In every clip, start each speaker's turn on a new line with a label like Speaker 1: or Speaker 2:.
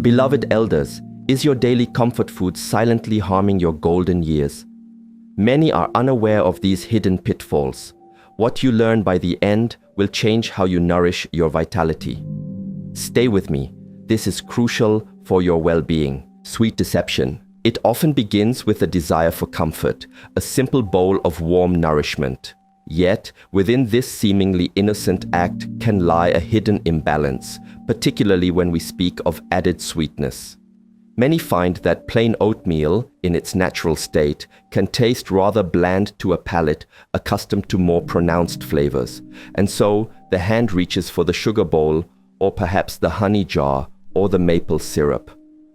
Speaker 1: Beloved elders, is your daily comfort food silently harming your golden years? Many are unaware of these hidden pitfalls. What you learn by the end will change how you nourish your vitality. Stay with me. This is crucial for your well-being. Sweet deception. It often begins with a desire for comfort, a simple bowl of warm nourishment. Yet, within this seemingly innocent act can lie a hidden imbalance, particularly when we speak of added sweetness. Many find that plain oatmeal, in its natural state, can taste rather bland to a palate accustomed to more pronounced flavors, and so the hand reaches for the sugar bowl, or perhaps the honey jar, or the maple syrup.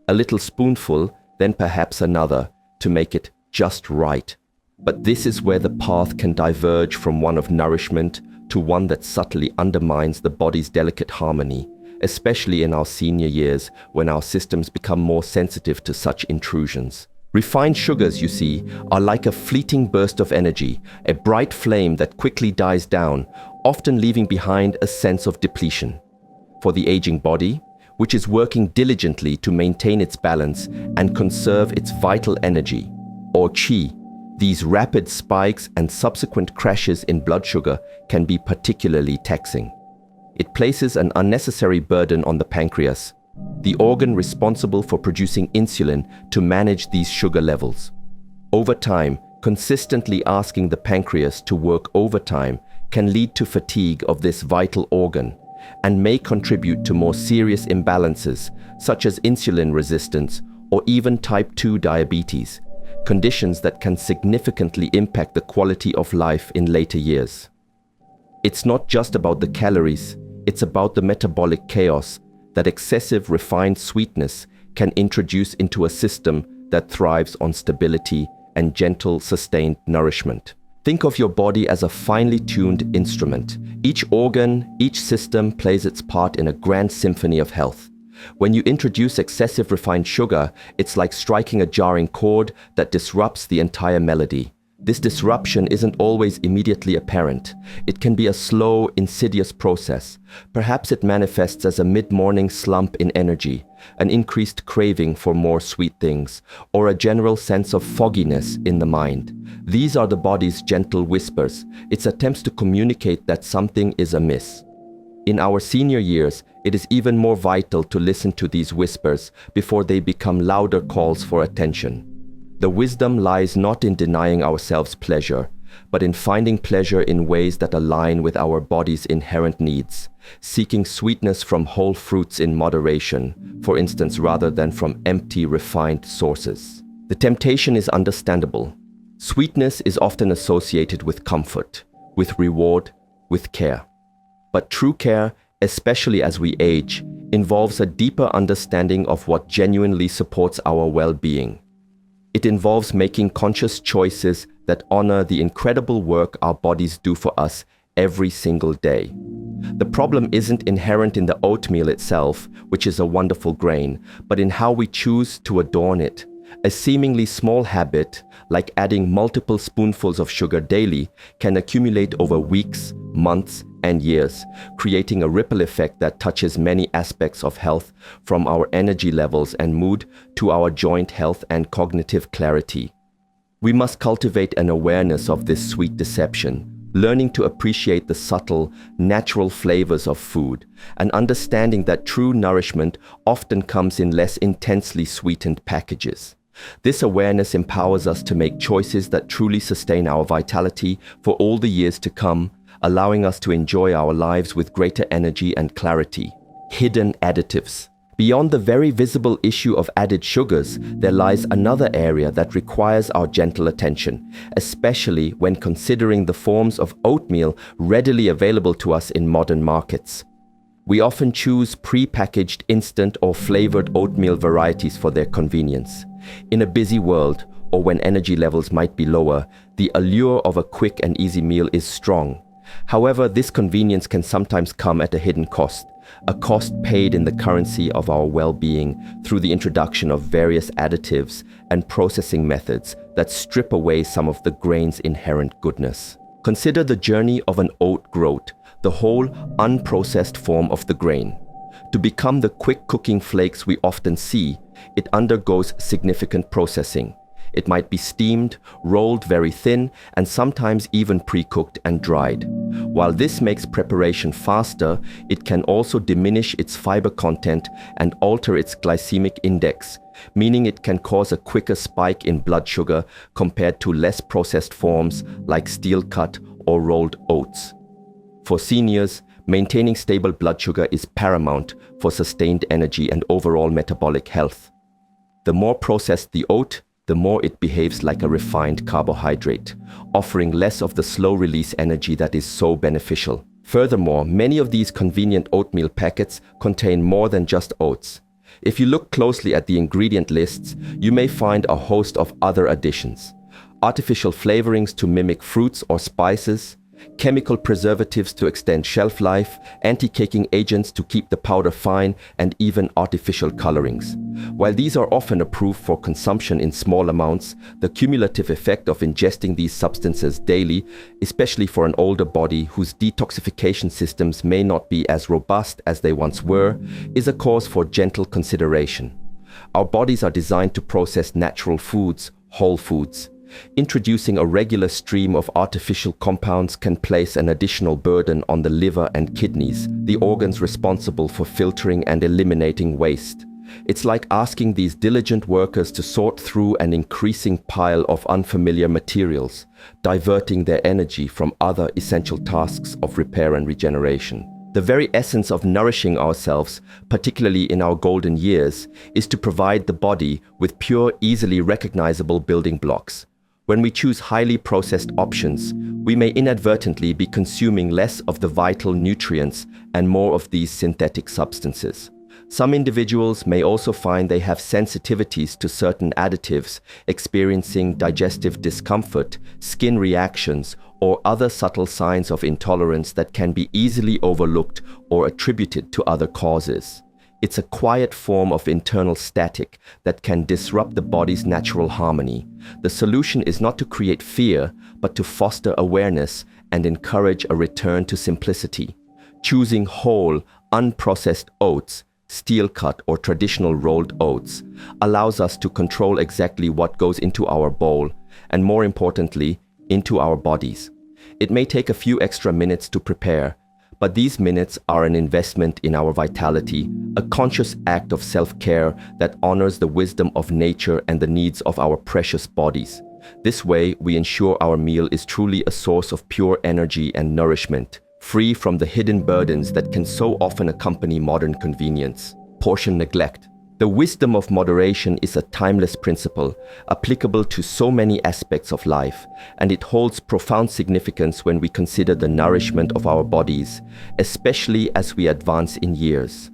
Speaker 1: A little spoonful, then perhaps another, to make it just right. But this is where the path can diverge from one of nourishment to one that subtly undermines the body's delicate harmony, especially in our senior years when our systems become more sensitive to such intrusions. Refined sugars, you see, are like a fleeting burst of energy, a bright flame that quickly dies down, often leaving behind a sense of depletion. For the aging body, which is working diligently to maintain its balance and conserve its vital energy, or qi, these rapid spikes and subsequent crashes in blood sugar can be particularly taxing. It places an unnecessary burden on the pancreas, the organ responsible for producing insulin to manage these sugar levels. Over time, consistently asking the pancreas to work overtime can lead to fatigue of this vital organ and may contribute to more serious imbalances such as insulin resistance or even type 2 diabetes, conditions that can significantly impact the quality of life in later years. It's not just about the calories, it's about the metabolic chaos that excessive refined sweetness can introduce into a system that thrives on stability and gentle, sustained nourishment. Think of your body as a finely tuned instrument. Each organ, each system plays its part in a grand symphony of health. When you introduce excessive refined sugar, it's like striking a jarring chord that disrupts the entire melody. This disruption isn't always immediately apparent. It can be a slow, insidious process. Perhaps it manifests as a mid-morning slump in energy, an increased craving for more sweet things, or a general sense of fogginess in the mind. These are the body's gentle whispers, its attempts to communicate that something is amiss. In our senior years, it is even more vital to listen to these whispers before they become louder calls for attention. The wisdom lies not in denying ourselves pleasure, but in finding pleasure in ways that align with our body's inherent needs, seeking sweetness from whole fruits in moderation, for instance, rather than from empty, refined sources. The temptation is understandable. Sweetness is often associated with comfort, with reward, with care. But true care, especially as we age, involves a deeper understanding of what genuinely supports our well-being. It involves making conscious choices that honor the incredible work our bodies do for us every single day. The problem isn't inherent in the oatmeal itself, which is a wonderful grain, but in how we choose to adorn it. A seemingly small habit, like adding multiple spoonfuls of sugar daily, can accumulate over weeks, months, and years, creating a ripple effect that touches many aspects of health, from our energy levels and mood to our joint health and cognitive clarity. We must cultivate an awareness of this sweet deception, learning to appreciate the subtle, natural flavors of food, and understanding that true nourishment often comes in less intensely sweetened packages. This awareness empowers us to make choices that truly sustain our vitality for all the years to come, allowing us to enjoy our lives with greater energy and clarity. Hidden additives. Beyond the very visible issue of added sugars, there lies another area that requires our gentle attention, especially when considering the forms of oatmeal readily available to us in modern markets. We often choose pre-packaged instant or flavored oatmeal varieties for their convenience. In a busy world, or when energy levels might be lower, the allure of a quick and easy meal is strong. However, this convenience can sometimes come at a hidden cost, a cost paid in the currency of our well-being through the introduction of various additives and processing methods that strip away some of the grain's inherent goodness. Consider the journey of an oat groat, the whole unprocessed form of the grain. To become the quick cooking flakes we often see, it undergoes significant processing. It might be steamed, rolled very thin, and sometimes even pre-cooked and dried. While this makes preparation faster, it can also diminish its fiber content and alter its glycemic index, meaning it can cause a quicker spike in blood sugar compared to less processed forms like steel-cut or rolled oats. For seniors, maintaining stable blood sugar is paramount for sustained energy and overall metabolic health. The more processed the oat, the more it behaves like a refined carbohydrate, offering less of the slow-release energy that is so beneficial. Furthermore, many of these convenient oatmeal packets contain more than just oats. If you look closely at the ingredient lists, you may find a host of other additions. Artificial flavorings to mimic fruits or spices, chemical preservatives to extend shelf life, anti-caking agents to keep the powder fine, and even artificial colorings. While these are often approved for consumption in small amounts, the cumulative effect of ingesting these substances daily, especially for an older body whose detoxification systems may not be as robust as they once were, is a cause for gentle consideration. Our bodies are designed to process natural foods, whole foods. Introducing a regular stream of artificial compounds can place an additional burden on the liver and kidneys, the organs responsible for filtering and eliminating waste. It's like asking these diligent workers to sort through an increasing pile of unfamiliar materials, diverting their energy from other essential tasks of repair and regeneration. The very essence of nourishing ourselves, particularly in our golden years, is to provide the body with pure, easily recognizable building blocks. When we choose highly processed options, we may inadvertently be consuming less of the vital nutrients and more of these synthetic substances. Some individuals may also find they have sensitivities to certain additives, experiencing digestive discomfort, skin reactions, or other subtle signs of intolerance that can be easily overlooked or attributed to other causes. It's a quiet form of internal static that can disrupt the body's natural harmony. The solution is not to create fear, but to foster awareness and encourage a return to simplicity. Choosing whole, unprocessed oats, steel-cut or traditional rolled oats, allows us to control exactly what goes into our bowl, and more importantly, into our bodies. It may take a few extra minutes to prepare, but these minutes are an investment in our vitality, a conscious act of self-care that honors the wisdom of nature and the needs of our precious bodies. This way, we ensure our meal is truly a source of pure energy and nourishment, free from the hidden burdens that can so often accompany modern convenience. Portion neglect. The wisdom of moderation is a timeless principle, applicable to so many aspects of life, and it holds profound significance when we consider the nourishment of our bodies, especially as we advance in years.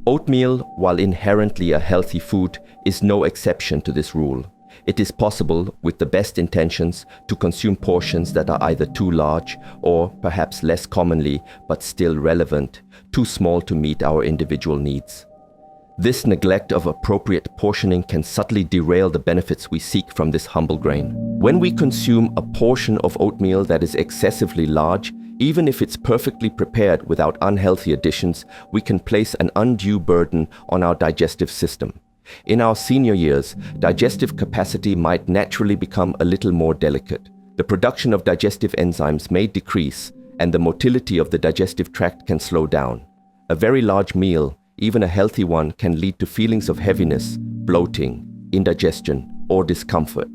Speaker 1: Oatmeal, while inherently a healthy food, is no exception to this rule. It is possible, with the best intentions, to consume portions that are either too large or, perhaps less commonly, but still relevant, too small to meet our individual needs. This neglect of appropriate portioning can subtly derail the benefits we seek from this humble grain. When we consume a portion of oatmeal that is excessively large, even if it's perfectly prepared without unhealthy additions, we can place an undue burden on our digestive system. In our senior years, digestive capacity might naturally become a little more delicate. The production of digestive enzymes may decrease, and the motility of the digestive tract can slow down. A very large meal, even a healthy one, can lead to feelings of heaviness, bloating, indigestion, or discomfort.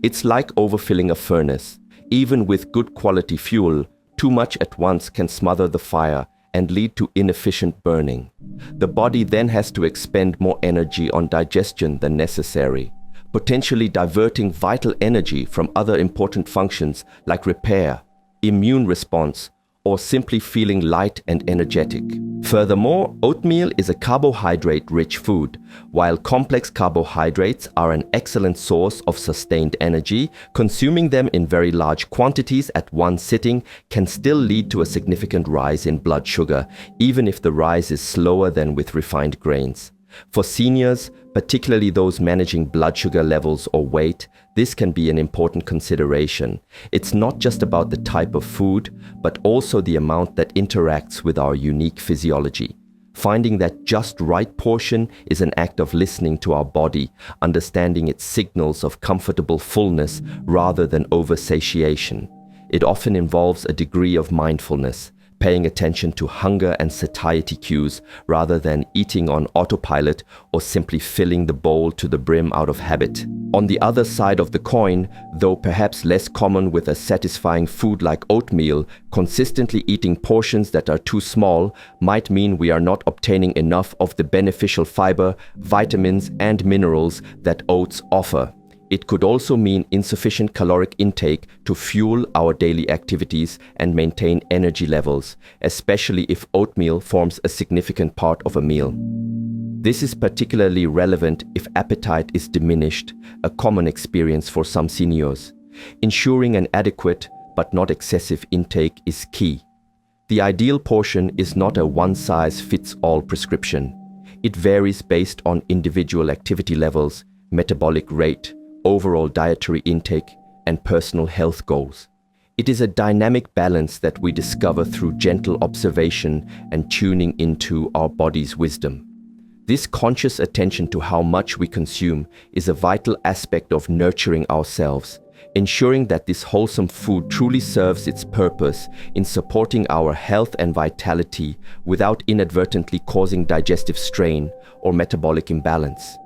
Speaker 1: It's like overfilling a furnace. Even with good quality fuel, too much at once can smother the fire and lead to inefficient burning. The body then has to expend more energy on digestion than necessary, potentially diverting vital energy from other important functions like repair, immune response, or simply feeling light and energetic. Furthermore, oatmeal is a carbohydrate-rich food. While complex carbohydrates are an excellent source of sustained energy, consuming them in very large quantities at one sitting can still lead to a significant rise in blood sugar, even if the rise is slower than with refined grains. For seniors, particularly those managing blood sugar levels or weight, this can be an important consideration. It's not just about the type of food, but also the amount that interacts with our unique physiology. Finding that just right portion is an act of listening to our body, understanding its signals of comfortable fullness rather than oversatiation. It often involves a degree of mindfulness, paying attention to hunger and satiety cues rather than eating on autopilot or simply filling the bowl to the brim out of habit. On the other side of the coin, though perhaps less common with a satisfying food like oatmeal, consistently eating portions that are too small might mean we are not obtaining enough of the beneficial fiber, vitamins, and minerals that oats offer. It could also mean insufficient caloric intake to fuel our daily activities and maintain energy levels, especially if oatmeal forms a significant part of a meal. This is particularly relevant if appetite is diminished, a common experience for some seniors. Ensuring an adequate but not excessive intake is key. The ideal portion is not a one-size-fits-all prescription. It varies based on individual activity levels, metabolic rate, overall dietary intake, and personal health goals. It is a dynamic balance that we discover through gentle observation and tuning into our body's wisdom. This conscious attention to how much we consume is a vital aspect of nurturing ourselves, ensuring that this wholesome food truly serves its purpose in supporting our health and vitality without inadvertently causing digestive strain or metabolic imbalance.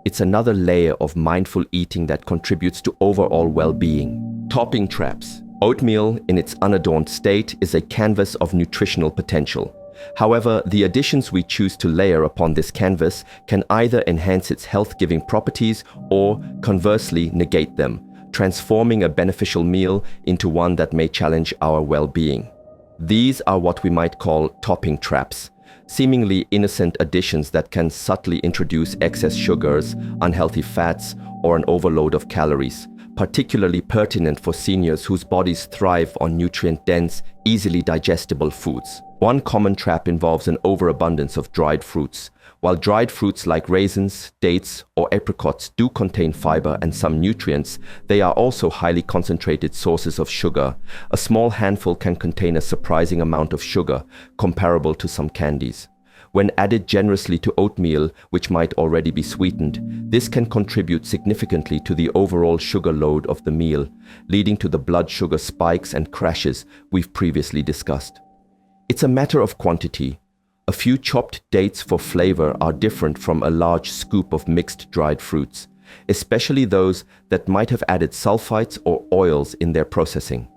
Speaker 1: It's another layer of mindful eating that contributes to overall well-being. Topping traps. Oatmeal, in its unadorned state, is a canvas of nutritional potential. However, the additions we choose to layer upon this canvas can either enhance its health-giving properties or, conversely, negate them, transforming a beneficial meal into one that may challenge our well-being. These are what we might call topping traps, seemingly innocent additions that can subtly introduce excess sugars, unhealthy fats, or an overload of calories, particularly pertinent for seniors whose bodies thrive on nutrient-dense, easily digestible foods. One common trap involves an overabundance of dried fruits. While dried fruits like raisins, dates, or apricots do contain fiber and some nutrients, they are also highly concentrated sources of sugar. A small handful can contain a surprising amount of sugar, comparable to some candies. When added generously to oatmeal, which might already be sweetened, this can contribute significantly to the overall sugar load of the meal, leading to the blood sugar spikes and crashes we've previously discussed. It's a matter of quantity. A few chopped dates for flavor are different from a large scoop of mixed dried fruits, especially those that might have added sulfites or oils in their processing.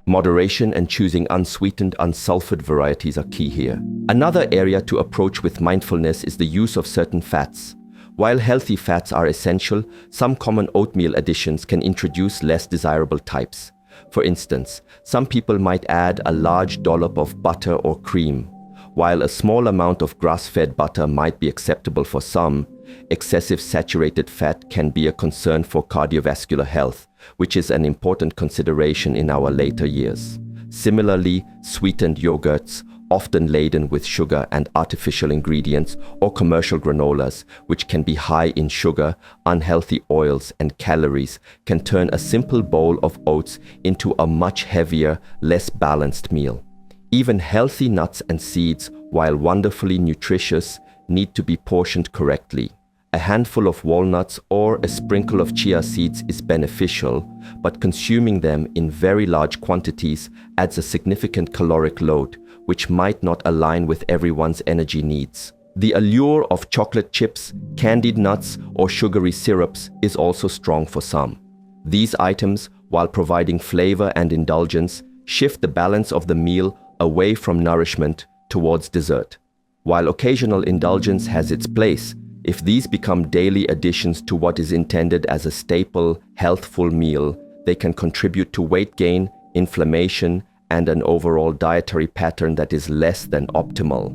Speaker 1: Moderation and choosing unsweetened, unsulfured varieties are key here. Another area to approach with mindfulness is the use of certain fats. While healthy fats are essential, some common oatmeal additions can introduce less desirable types. For instance, some people might add a large dollop of butter or cream. While a small amount of grass-fed butter might be acceptable for some, excessive saturated fat can be a concern for cardiovascular health, which is an important consideration in our later years. Similarly, sweetened yogurts, often laden with sugar and artificial ingredients, or commercial granolas, which can be high in sugar, unhealthy oils, and calories, can turn a simple bowl of oats into a much heavier, less balanced meal. Even healthy nuts and seeds, while wonderfully nutritious, need to be portioned correctly. A handful of walnuts or a sprinkle of chia seeds is beneficial, but consuming them in very large quantities adds a significant caloric load, which might not align with everyone's energy needs. The allure of chocolate chips, candied nuts, or sugary syrups is also strong for some. These items, while providing flavor and indulgence, shift the balance of the meal away from nourishment towards dessert. While occasional indulgence has its place, if these become daily additions to what is intended as a staple, healthful meal, they can contribute to weight gain, inflammation, and an overall dietary pattern that is less than optimal.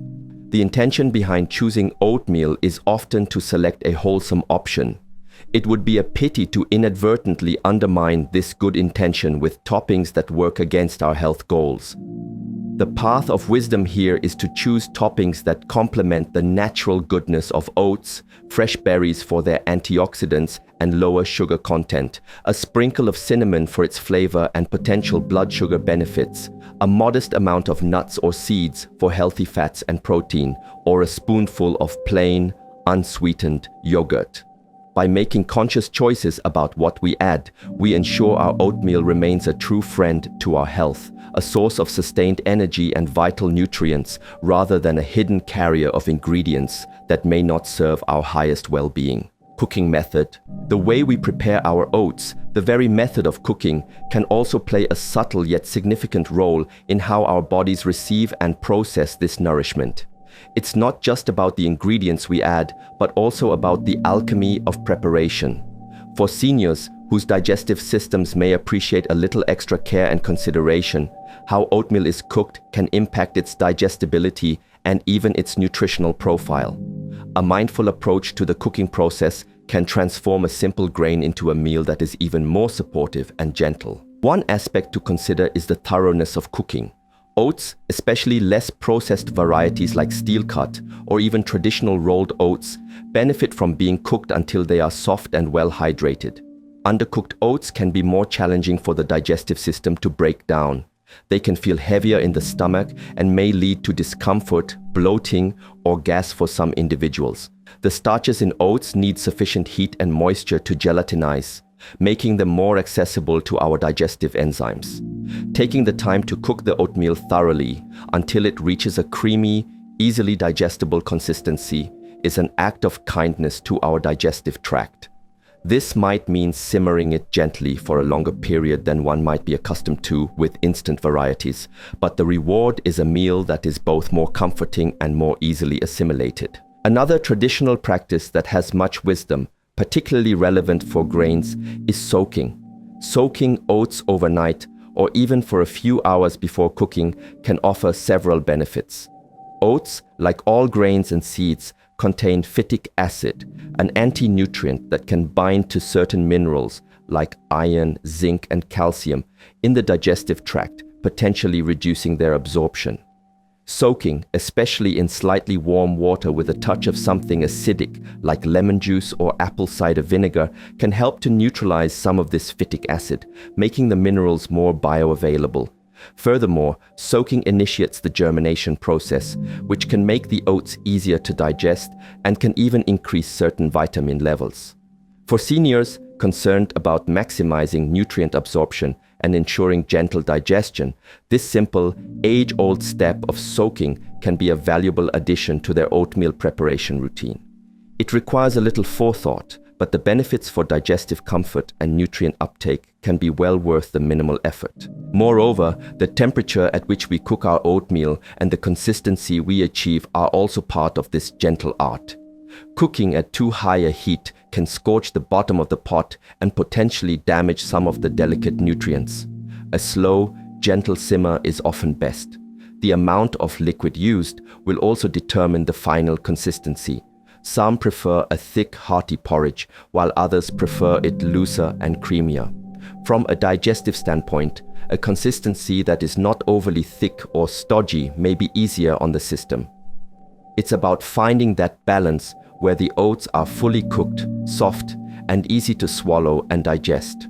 Speaker 1: The intention behind choosing oatmeal is often to select a wholesome option. It would be a pity to inadvertently undermine this good intention with toppings that work against our health goals. The path of wisdom here is to choose toppings that complement the natural goodness of oats, fresh berries for their antioxidants and lower sugar content, a sprinkle of cinnamon for its flavor and potential blood sugar benefits, a modest amount of nuts or seeds for healthy fats and protein, or a spoonful of plain, unsweetened yogurt. By making conscious choices about what we add, we ensure our oatmeal remains a true friend to our health, a source of sustained energy and vital nutrients, rather than a hidden carrier of ingredients that may not serve our highest well-being. Cooking method. The way we prepare our oats, the very method of cooking, can also play a subtle yet significant role in how our bodies receive and process this nourishment. It's not just about the ingredients we add, but also about the alchemy of preparation. For seniors whose digestive systems may appreciate a little extra care and consideration, how oatmeal is cooked can impact its digestibility and even its nutritional profile. A mindful approach to the cooking process can transform a simple grain into a meal that is even more supportive and gentle. One aspect to consider is the thoroughness of cooking. Oats, especially less processed varieties like steel cut or even traditional rolled oats, benefit from being cooked until they are soft and well hydrated. Undercooked oats can be more challenging for the digestive system to break down. They can feel heavier in the stomach and may lead to discomfort, bloating, or gas for some individuals. The starches in oats need sufficient heat and moisture to gelatinize, making them more accessible to our digestive enzymes. Taking the time to cook the oatmeal thoroughly until it reaches a creamy, easily digestible consistency is an act of kindness to our digestive tract. This might mean simmering it gently for a longer period than one might be accustomed to with instant varieties, but the reward is a meal that is both more comforting and more easily assimilated. Another traditional practice that has much wisdom, particularly relevant for grains, is soaking. Soaking oats overnight, or even for a few hours before cooking, can offer several benefits. Oats, like all grains and seeds, contain phytic acid, an anti-nutrient that can bind to certain minerals like iron, zinc, and calcium in the digestive tract, potentially reducing their absorption. Soaking, especially in slightly warm water with a touch of something acidic like lemon juice or apple cider vinegar, can help to neutralize some of this phytic acid, making the minerals more bioavailable. Furthermore, soaking initiates the germination process, which can make the oats easier to digest and can even increase certain vitamin levels. For seniors concerned about maximizing nutrient absorption and ensuring gentle digestion, this simple, age-old step of soaking can be a valuable addition to their oatmeal preparation routine. It requires a little forethought, but the benefits for digestive comfort and nutrient uptake can be well worth the minimal effort. Moreover, the temperature at which we cook our oatmeal and the consistency we achieve are also part of this gentle art. Cooking at too high a heat can scorch the bottom of the pot and potentially damage some of the delicate nutrients. A slow, gentle simmer is often best. The amount of liquid used will also determine the final consistency. Some prefer a thick, hearty porridge, while others prefer it looser and creamier. From a digestive standpoint, a consistency that is not overly thick or stodgy may be easier on the system. It's about finding that balance where the oats are fully cooked, soft, and easy to swallow and digest.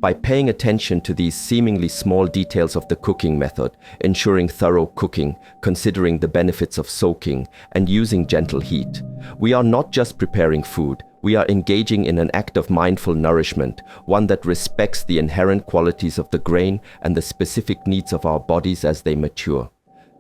Speaker 1: By paying attention to these seemingly small details of the cooking method, ensuring thorough cooking, considering the benefits of soaking, and using gentle heat, we are not just preparing food, we are engaging in an act of mindful nourishment, one that respects the inherent qualities of the grain and the specific needs of our bodies as they mature.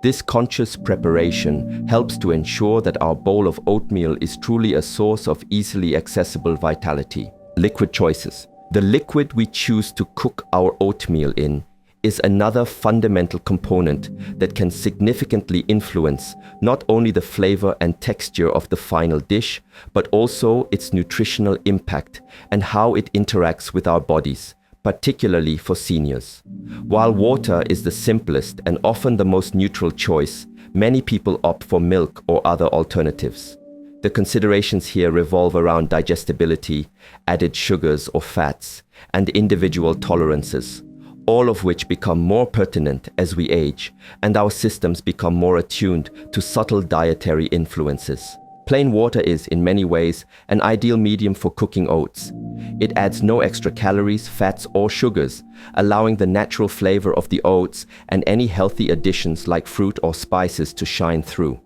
Speaker 1: This conscious preparation helps to ensure that our bowl of oatmeal is truly a source of easily accessible vitality. Liquid choices. The liquid we choose to cook our oatmeal in is another fundamental component that can significantly influence not only the flavor and texture of the final dish, but also its nutritional impact and how it interacts with our bodies, particularly for seniors. While water is the simplest and often the most neutral choice, many people opt for milk or other alternatives. The considerations here revolve around digestibility, added sugars or fats, and individual tolerances, all of which become more pertinent as we age and our systems become more attuned to subtle dietary influences. Plain water is, in many ways, an ideal medium for cooking oats. It adds no extra calories, fats, or sugars, allowing the natural flavor of the oats and any healthy additions like fruit or spices to shine through.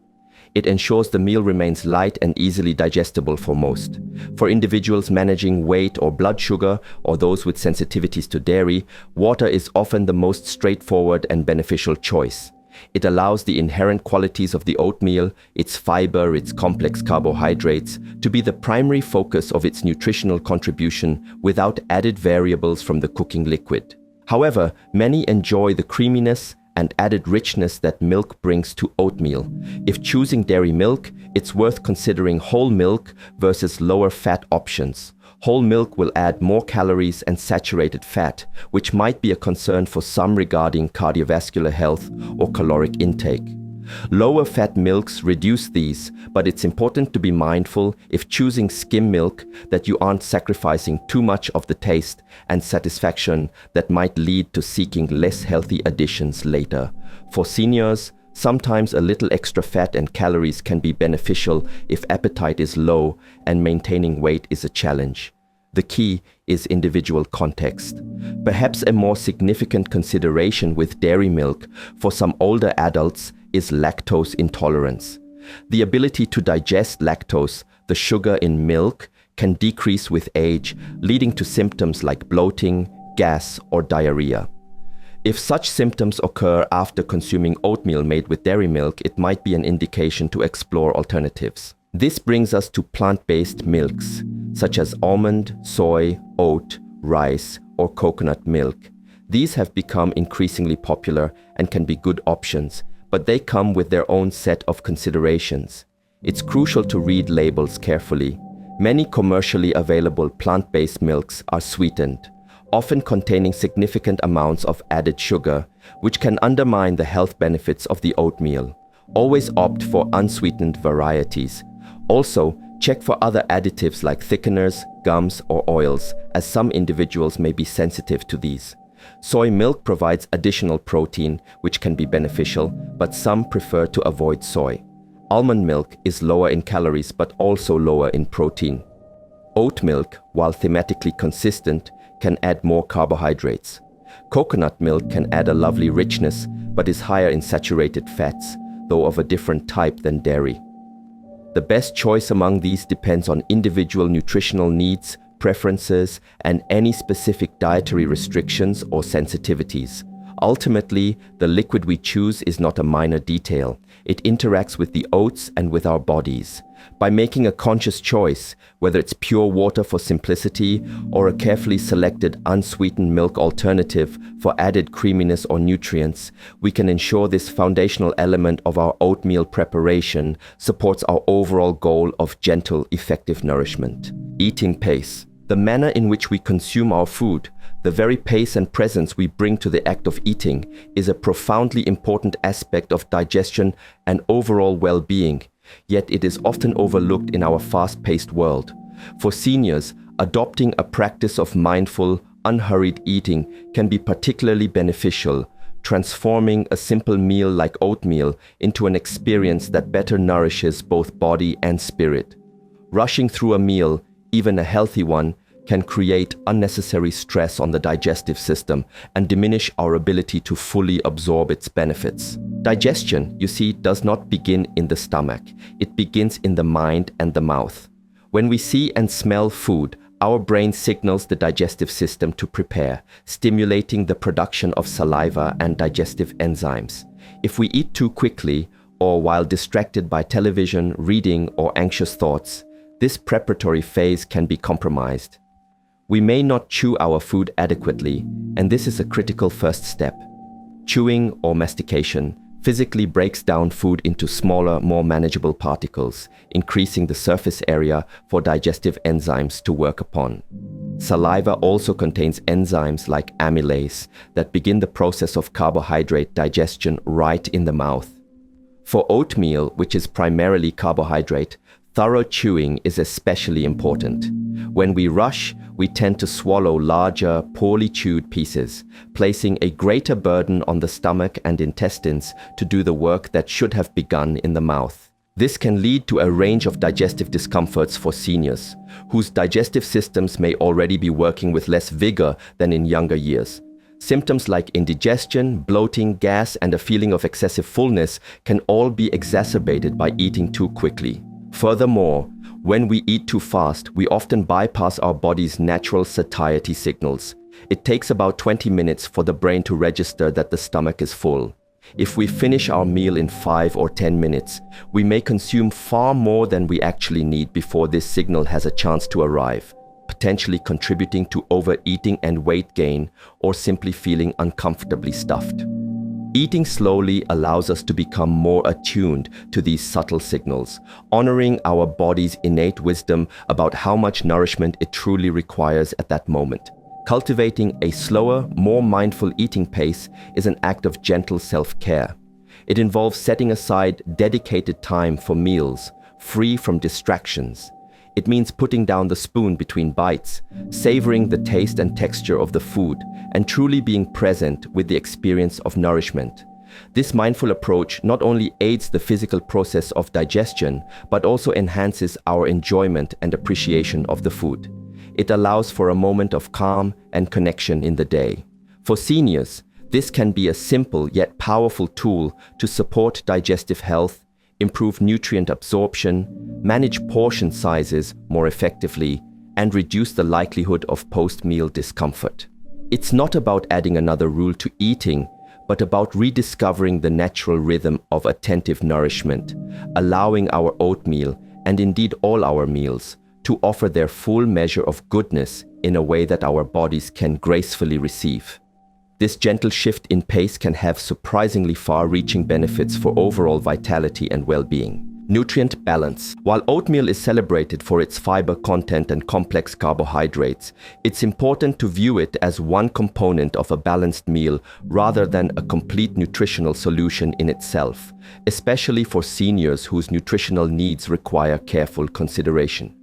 Speaker 1: It ensures the meal remains light and easily digestible for most. For individuals managing weight or blood sugar, or those with sensitivities to dairy, water is often the most straightforward and beneficial choice. It allows the inherent qualities of the oatmeal, its fiber, its complex carbohydrates, to be the primary focus of its nutritional contribution without added variables from the cooking liquid. However, many enjoy the creaminess and added richness that milk brings to oatmeal. If choosing dairy milk, it's worth considering whole milk versus lower fat options. Whole milk will add more calories and saturated fat, which might be a concern for some regarding cardiovascular health or caloric intake. Lower fat milks reduce these, but it's important to be mindful, if choosing skim milk, that you aren't sacrificing too much of the taste and satisfaction that might lead to seeking less healthy additions later. For seniors, sometimes a little extra fat and calories can be beneficial if appetite is low and maintaining weight is a challenge. The key is individual context. Perhaps a more significant consideration with dairy milk for some older adults is lactose intolerance. The ability to digest lactose, the sugar in milk, can decrease with age, leading to symptoms like bloating, gas, or diarrhea. If such symptoms occur after consuming oatmeal made with dairy milk, it might be an indication to explore alternatives. This brings us to plant-based milks, such as almond, soy, oat, rice, or coconut milk. These have become increasingly popular and can be good options, but they come with their own set of considerations. It's crucial to read labels carefully. Many commercially available plant-based milks are sweetened, often containing significant amounts of added sugar, which can undermine the health benefits of the oatmeal. Always opt for unsweetened varieties. Also, check for other additives like thickeners, gums, or oils, as some individuals may be sensitive to these. Soy milk provides additional protein, which can be beneficial, but some prefer to avoid soy. Almond milk is lower in calories but also lower in protein. Oat milk, while thematically consistent, can add more carbohydrates. Coconut milk can add a lovely richness, but is higher in saturated fats, though of a different type than dairy. The best choice among these depends on individual nutritional needs, preferences, and any specific dietary restrictions or sensitivities. Ultimately, the liquid we choose is not a minor detail. It interacts with the oats and with our bodies. By making a conscious choice, whether it's pure water for simplicity or a carefully selected unsweetened milk alternative for added creaminess or nutrients, we can ensure this foundational element of our oatmeal preparation supports our overall goal of gentle, effective nourishment. Eating pace. The manner in which we consume our food, the very pace and presence we bring to the act of eating, is a profoundly important aspect of digestion and overall well-being, yet it is often overlooked in our fast-paced world. For seniors, adopting a practice of mindful, unhurried eating can be particularly beneficial, transforming a simple meal like oatmeal into an experience that better nourishes both body and spirit. Rushing through a meal, even a healthy one, can create unnecessary stress on the digestive system and diminish our ability to fully absorb its benefits. Digestion, you see, does not begin in the stomach. It begins in the mind and the mouth. When we see and smell food, our brain signals the digestive system to prepare, stimulating the production of saliva and digestive enzymes. If we eat too quickly, or while distracted by television, reading, or anxious thoughts, this preparatory phase can be compromised. We may not chew our food adequately, and this is a critical first step. Chewing, or mastication, physically breaks down food into smaller, more manageable particles, increasing the surface area for digestive enzymes to work upon. Saliva also contains enzymes like amylase that begin the process of carbohydrate digestion right in the mouth. For oatmeal, which is primarily carbohydrate, Thorough chewing is especially important. When we rush, we tend to swallow larger, poorly chewed pieces, placing a greater burden on the stomach and intestines to do the work that should have begun in the mouth. This can lead to a range of digestive discomforts for seniors, whose digestive systems may already be working with less vigor than in younger years. Symptoms like indigestion, bloating, gas, and a feeling of excessive fullness can all be exacerbated by eating too quickly. Furthermore, when we eat too fast, we often bypass our body's natural satiety signals. It takes about 20 minutes for the brain to register that the stomach is full. If we finish our meal in 5 or 10 minutes, we may consume far more than we actually need before this signal has a chance to arrive, potentially contributing to overeating and weight gain, or simply feeling uncomfortably stuffed. Eating slowly allows us to become more attuned to these subtle signals, honoring our body's innate wisdom about how much nourishment it truly requires at that moment. Cultivating a slower, more mindful eating pace is an act of gentle self-care. It involves setting aside dedicated time for meals, free from distractions. It means putting down the spoon between bites, savoring the taste and texture of the food, and truly being present with the experience of nourishment. This mindful approach not only aids the physical process of digestion, but also enhances our enjoyment and appreciation of the food. It allows for a moment of calm and connection in the day. For seniors, this can be a simple yet powerful tool to support digestive health, improve nutrient absorption, manage portion sizes more effectively, and reduce the likelihood of post-meal discomfort. It's not about adding another rule to eating, but about rediscovering the natural rhythm of attentive nourishment, allowing our oatmeal, and indeed all our meals, to offer their full measure of goodness in a way that our bodies can gracefully receive. This gentle shift in pace can have surprisingly far-reaching benefits for overall vitality and well-being. Nutrient balance. While oatmeal is celebrated for its fiber content and complex carbohydrates, it's important to view it as one component of a balanced meal rather than a complete nutritional solution in itself, especially for seniors whose nutritional needs require careful consideration.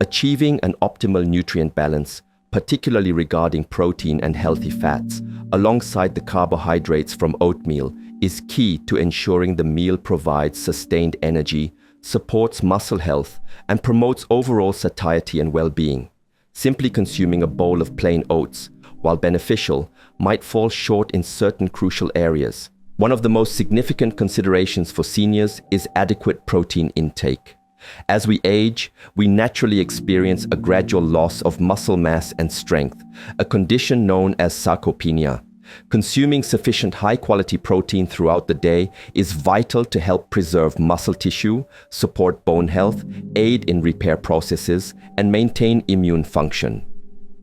Speaker 1: Achieving an optimal nutrient balance, particularly regarding protein and healthy fats, alongside the carbohydrates from oatmeal, is key to ensuring the meal provides sustained energy, supports muscle health, and promotes overall satiety and well-being. Simply consuming a bowl of plain oats, while beneficial, might fall short in certain crucial areas. One of the most significant considerations for seniors is adequate protein intake. As we age, we naturally experience a gradual loss of muscle mass and strength, a condition known as sarcopenia. Consuming sufficient high-quality protein throughout the day is vital to help preserve muscle tissue, support bone health, aid in repair processes, and maintain immune function.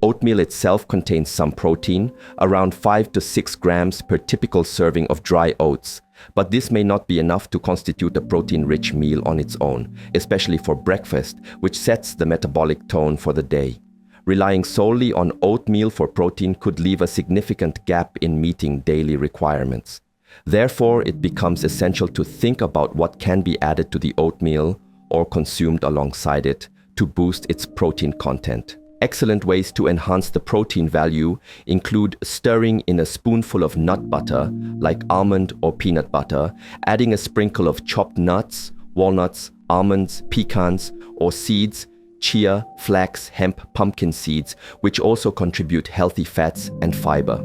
Speaker 1: Oatmeal itself contains some protein, around 5 to 6 grams per typical serving of dry oats, but this may not be enough to constitute a protein-rich meal on its own, especially for breakfast, which sets the metabolic tone for the day. Relying solely on oatmeal for protein could leave a significant gap in meeting daily requirements. Therefore, it becomes essential to think about what can be added to the oatmeal or consumed alongside it to boost its protein content. Excellent ways to enhance the protein value include stirring in a spoonful of nut butter, like almond or peanut butter, adding a sprinkle of chopped nuts, walnuts, almonds, pecans, or seeds, chia, flax, hemp, pumpkin seeds, which also contribute healthy fats and fiber.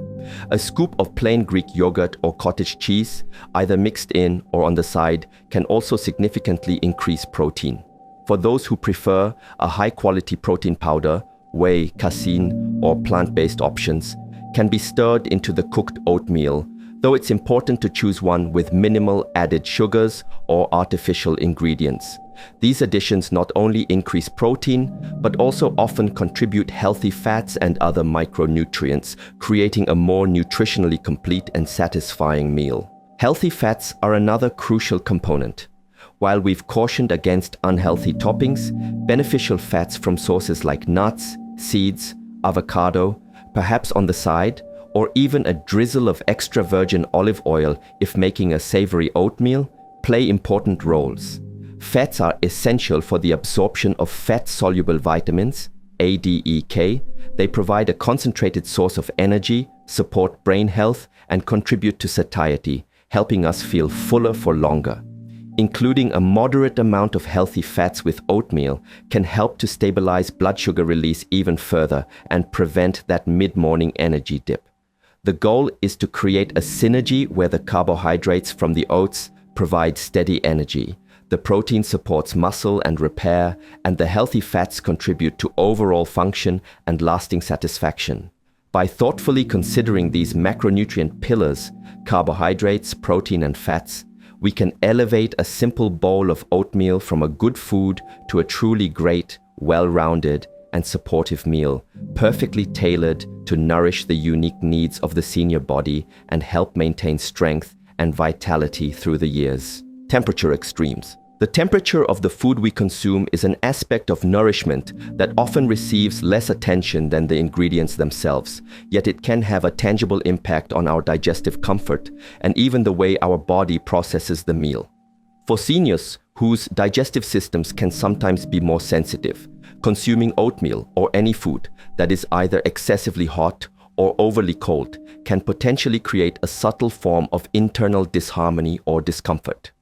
Speaker 1: A scoop of plain Greek yogurt or cottage cheese, either mixed in or on the side, can also significantly increase protein. For those who prefer a high-quality protein powder, whey, casein, or plant-based options can be stirred into the cooked oatmeal, though it's important to choose one with minimal added sugars or artificial ingredients. These additions not only increase protein, but also often contribute healthy fats and other micronutrients, creating a more nutritionally complete and satisfying meal. Healthy fats are another crucial component. While we've cautioned against unhealthy toppings, beneficial fats from sources like nuts, seeds, avocado, perhaps on the side, or even a drizzle of extra virgin olive oil if making a savory oatmeal, play important roles. Fats are essential for the absorption of fat-soluble vitamins, ADEK. They provide a concentrated source of energy, support brain health, and contribute to satiety, helping us feel fuller for longer. Including a moderate amount of healthy fats with oatmeal can help to stabilize blood sugar release even further and prevent that mid-morning energy dip. The goal is to create a synergy where the carbohydrates from the oats provide steady energy. The protein supports muscle and repair, and the healthy fats contribute to overall function and lasting satisfaction. By thoughtfully considering these macronutrient pillars, carbohydrates, protein, and fats, we can elevate a simple bowl of oatmeal from a good food to a truly great, well-rounded, and supportive meal, perfectly tailored to nourish the unique needs of the senior body and help maintain strength and vitality through the years. Temperature extremes. The temperature of the food we consume is an aspect of nourishment that often receives less attention than the ingredients themselves, yet it can have a tangible impact on our digestive comfort and even the way our body processes the meal. For seniors whose digestive systems can sometimes be more sensitive, consuming oatmeal or any food that is either excessively hot or overly cold can potentially create a subtle form of internal disharmony or discomfort.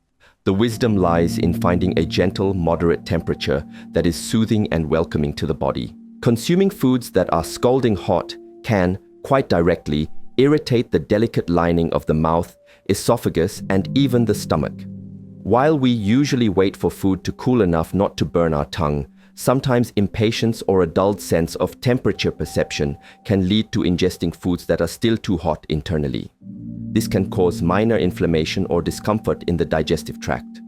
Speaker 1: The wisdom lies in finding a gentle, moderate temperature that is soothing and welcoming to the body. Consuming foods that are scalding hot can, quite directly, irritate the delicate lining of the mouth, esophagus, and even the stomach. While we usually wait for food to cool enough not to burn our tongue, sometimes impatience or a dulled sense of temperature perception can lead to ingesting foods that are still too hot internally. This can cause minor inflammation or discomfort in the digestive tract.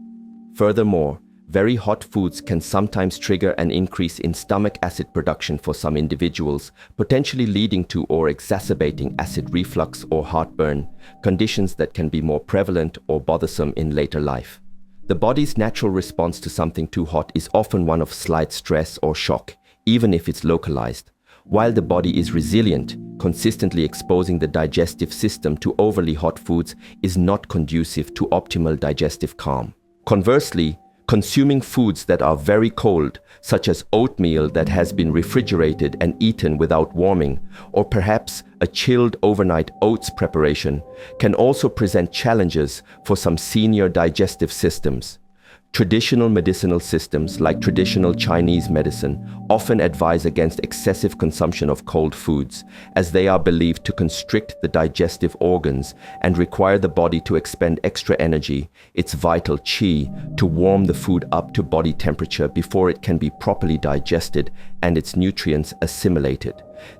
Speaker 1: Furthermore, very hot foods can sometimes trigger an increase in stomach acid production for some individuals, potentially leading to or exacerbating acid reflux or heartburn, conditions that can be more prevalent or bothersome in later life. The body's natural response to something too hot is often one of slight stress or shock, even if it's localized. While the body is resilient, consistently exposing the digestive system to overly hot foods is not conducive to optimal digestive calm. Conversely, consuming foods that are very cold, such as oatmeal that has been refrigerated and eaten without warming, or perhaps a chilled overnight oats preparation, can also present challenges for some senior digestive systems. Traditional medicinal systems, like traditional Chinese medicine, often advise against excessive consumption of cold foods, as they are believed to constrict the digestive organs and require the body to expend extra energy, its vital qi, to warm the food up to body temperature before it can be properly digested and its nutrients assimilated.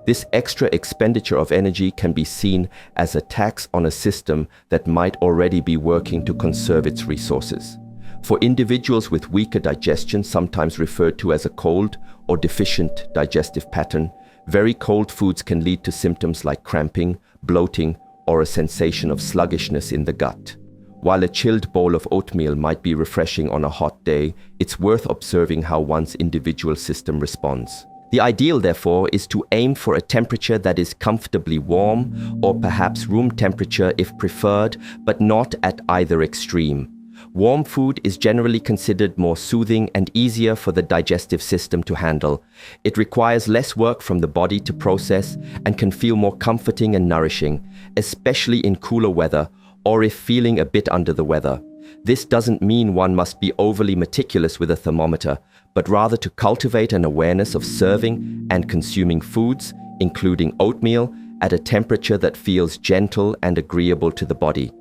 Speaker 1: This extra expenditure of energy can be seen as a tax on a system that might already be working to conserve its resources. For individuals with weaker digestion, sometimes referred to as a cold or deficient digestive pattern, very cold foods can lead to symptoms like cramping, bloating, or a sensation of sluggishness in the gut. While a chilled bowl of oatmeal might be refreshing on a hot day, it's worth observing how one's individual system responds. The ideal, therefore, is to aim for a temperature that is comfortably warm, or perhaps room temperature if preferred, but not at either extreme. Warm food is generally considered more soothing and easier for the digestive system to handle. It requires less work from the body to process and can feel more comforting and nourishing, especially in cooler weather or if feeling a bit under the weather. This doesn't mean one must be overly meticulous with a thermometer, but rather to cultivate an awareness of serving and consuming foods, including oatmeal, at a temperature that feels gentle and agreeable to the body.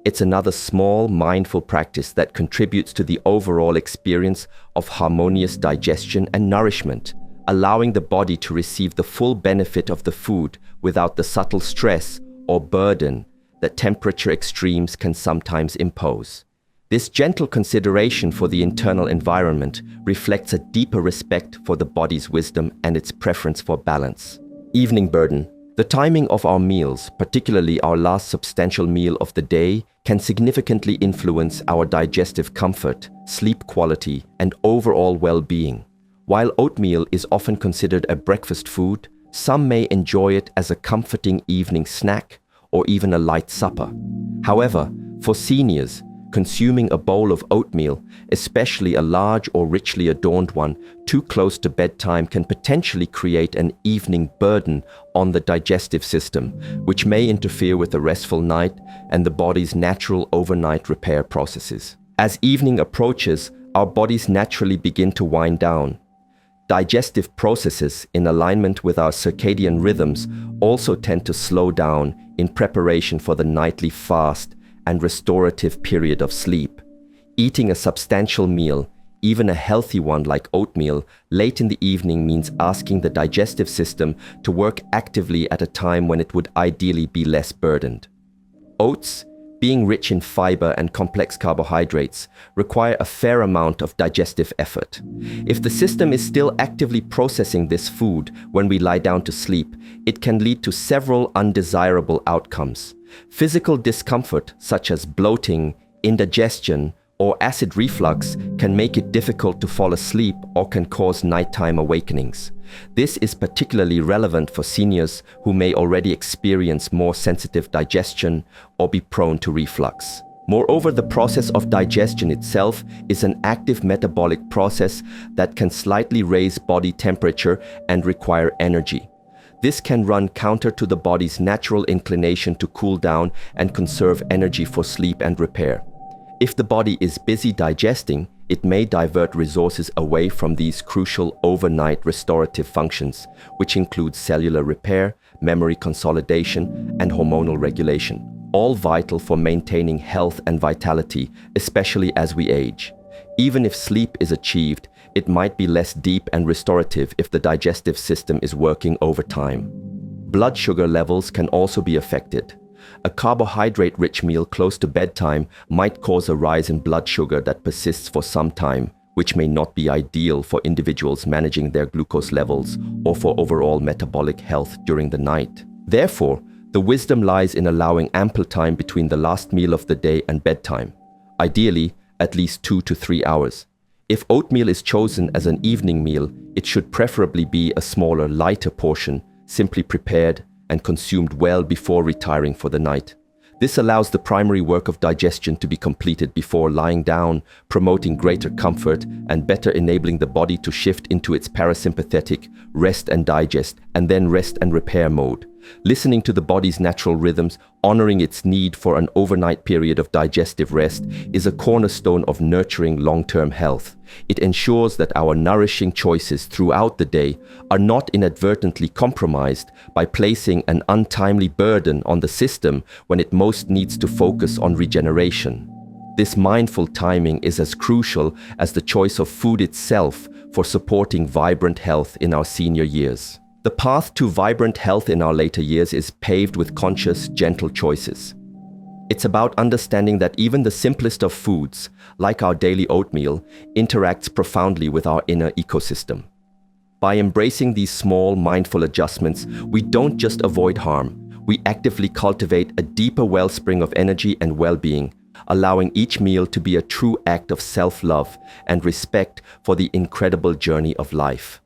Speaker 1: It's another small, mindful practice that contributes to the overall experience of harmonious digestion and nourishment, allowing the body to receive the full benefit of the food without the subtle stress or burden that temperature extremes can sometimes impose. This gentle consideration for the internal environment reflects a deeper respect for the body's wisdom and its preference for balance. Evening burden. The timing of our meals, particularly our last substantial meal of the day, can significantly influence our digestive comfort, sleep quality, and overall well-being. While oatmeal is often considered a breakfast food, some may enjoy it as a comforting evening snack or even a light supper. However, for seniors, consuming a bowl of oatmeal, especially a large or richly adorned one, too close to bedtime can potentially create an evening burden on the digestive system, which may interfere with a restful night and the body's natural overnight repair processes. As evening approaches, our bodies naturally begin to wind down. Digestive processes, in alignment with our circadian rhythms, also tend to slow down in preparation for the nightly fast and restorative period of sleep. Eating a substantial meal, even a healthy one like oatmeal, late in the evening means asking the digestive system to work actively at a time when it would ideally be less burdened. Oats, being rich in fiber and complex carbohydrates, require a fair amount of digestive effort. If the system is still actively processing this food when we lie down to sleep, it can lead to several undesirable outcomes. Physical discomfort, such as bloating, indigestion, or acid reflux, can make it difficult to fall asleep or can cause nighttime awakenings. This is particularly relevant for seniors who may already experience more sensitive digestion or be prone to reflux. Moreover, the process of digestion itself is an active metabolic process that can slightly raise body temperature and require energy. This can run counter to the body's natural inclination to cool down and conserve energy for sleep and repair. If the body is busy digesting, it may divert resources away from these crucial overnight restorative functions, which include cellular repair, memory consolidation, and hormonal regulation, all vital for maintaining health and vitality, especially as we age. Even if sleep is achieved, it might be less deep and restorative if the digestive system is working overtime. Blood sugar levels can also be affected. A carbohydrate-rich meal close to bedtime might cause a rise in blood sugar that persists for some time, which may not be ideal for individuals managing their glucose levels or for overall metabolic health during the night. Therefore, the wisdom lies in allowing ample time between the last meal of the day and bedtime, ideally at least 2 to 3 hours. If oatmeal is chosen as an evening meal, it should preferably be a smaller, lighter portion, simply prepared and consumed well before retiring for the night. This allows the primary work of digestion to be completed before lying down, promoting greater comfort and better enabling the body to shift into its parasympathetic rest and digest and then rest and repair mode. Listening to the body's natural rhythms, honoring its need for an overnight period of digestive rest, is a cornerstone of nurturing long-term health. It ensures that our nourishing choices throughout the day are not inadvertently compromised by placing an untimely burden on the system when it most needs to focus on regeneration. This mindful timing is as crucial as the choice of food itself for supporting vibrant health in our senior years. The path to vibrant health in our later years is paved with conscious, gentle choices. It's about understanding that even the simplest of foods, like our daily oatmeal, interacts profoundly with our inner ecosystem. By embracing these small, mindful adjustments, we don't just avoid harm, we actively cultivate a deeper wellspring of energy and well-being, allowing each meal to be a true act of self-love and respect for the incredible journey of life.